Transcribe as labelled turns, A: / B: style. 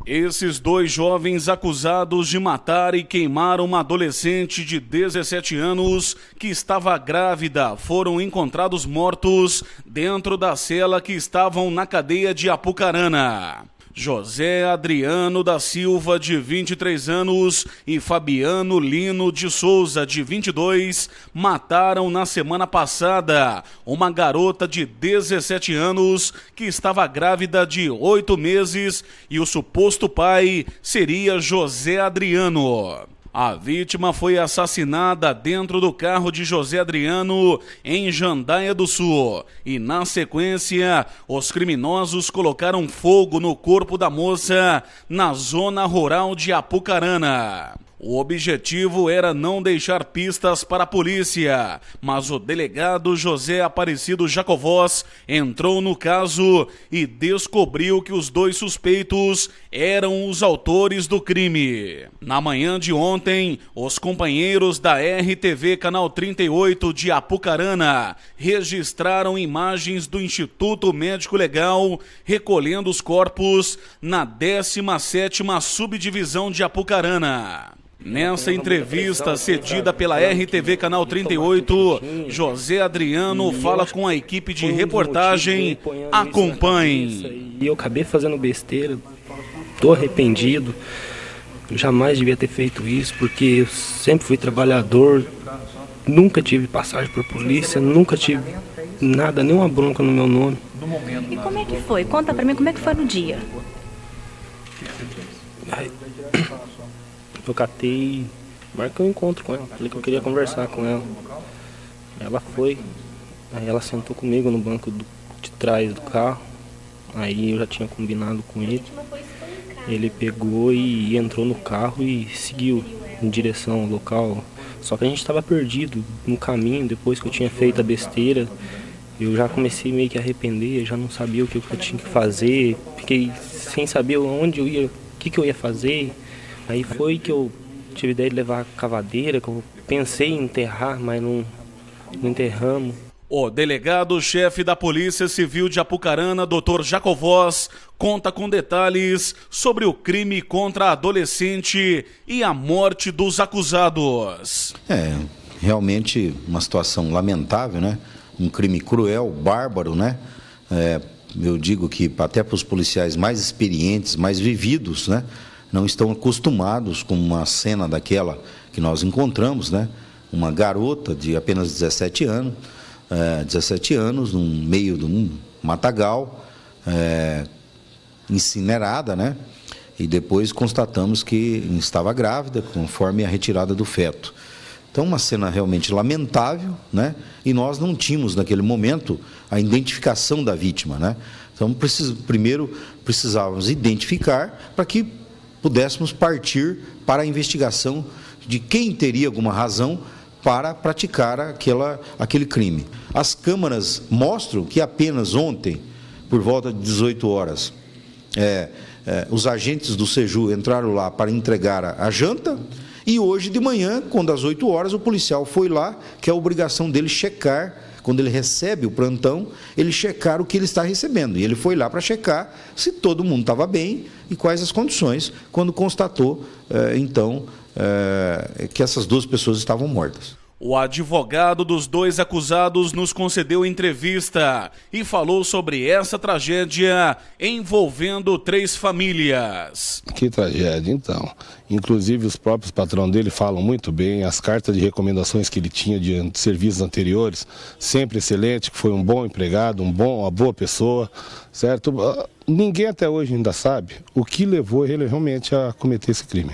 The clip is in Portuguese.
A: Esses dois jovens acusados de matar e queimar uma adolescente de 17 anos que estava grávida foram encontrados mortos dentro da cela que estavam na cadeia de Apucarana. José Adriano da Silva, de 23 anos, e Fabiano Lino de Souza, de 22, mataram na semana passada uma garota de 17 anos que estava grávida de 8 meses e o suposto pai seria José Adriano. A vítima foi assassinada dentro do carro de José Adriano, em Jandaia do Sul. E, na sequência, os criminosos colocaram fogo no corpo da moça na zona rural de Apucarana. O objetivo era não deixar pistas para a polícia, mas o delegado José Aparecido Jacovós entrou no caso e descobriu que os dois suspeitos eram os autores do crime. Na manhã de ontem, os companheiros da RTV Canal 38 de Apucarana registraram imagens do Instituto Médico Legal recolhendo os corpos na 17ª Subdivisão de Apucarana. Nessa entrevista cedida pela RTV Canal 38, José Adriano fala com a equipe de reportagem. Acompanhe.
B: E eu acabei fazendo besteira, estou arrependido, jamais devia ter feito isso, porque eu sempre fui trabalhador, nunca tive passagem por polícia, nunca tive nada, nenhuma bronca no meu nome.
C: E como é que foi? Conta pra mim como é que foi no dia.
B: Eu catei, marquei um encontro com ela, falei que eu queria conversar com ela. Ela foi, aí ela sentou comigo no banco de trás do carro, aí eu já tinha combinado com ele. Ele pegou e entrou no carro e seguiu em direção ao local. Só que a gente estava perdido no caminho, depois que eu tinha feito a besteira. Eu já comecei meio que a arrepender, já não sabia o que eu tinha que fazer. Fiquei sem saber onde eu ia, o que eu ia fazer. Aí foi que eu tive a ideia de levar a cavadeira, que eu pensei em enterrar, mas não enterramos.
A: O delegado-chefe da Polícia Civil de Apucarana, Dr. Jacovós, conta com detalhes sobre o crime contra a adolescente e a morte dos acusados.
D: Realmente uma situação lamentável, né? Um crime cruel, bárbaro, né? Eu digo que até para os policiais mais experientes, mais vividos, né? Não estão acostumados com uma cena daquela que nós encontramos, né? Uma garota de apenas 17 anos, no meio de um matagal, incinerada, né? E depois constatamos que estava grávida, conforme a retirada do feto. Então, uma cena realmente lamentável, né? E nós não tínhamos, naquele momento, a identificação da vítima, né? Então, primeiro precisávamos identificar para que pudéssemos partir para a investigação de quem teria alguma razão para praticar aquele crime. As câmaras mostram que apenas ontem, por volta de 18 horas, os agentes do SEJU entraram lá para entregar a janta, e hoje de manhã, quando às 8 horas, o policial foi lá, que é a obrigação dele checar, quando ele recebe o plantão, ele checar o que ele está recebendo. E ele foi lá para checar se todo mundo estava bem e quais as condições, quando constatou, que essas duas pessoas estavam mortas.
A: O advogado dos dois acusados nos concedeu entrevista e falou sobre essa tragédia envolvendo 3 famílias.
E: Que tragédia, então. Inclusive, os próprios patrão dele falam muito bem, as cartas de recomendações que ele tinha de serviços anteriores, sempre excelente, que foi um bom empregado, uma boa pessoa, certo? Ninguém até hoje ainda sabe o que levou ele realmente a cometer esse crime.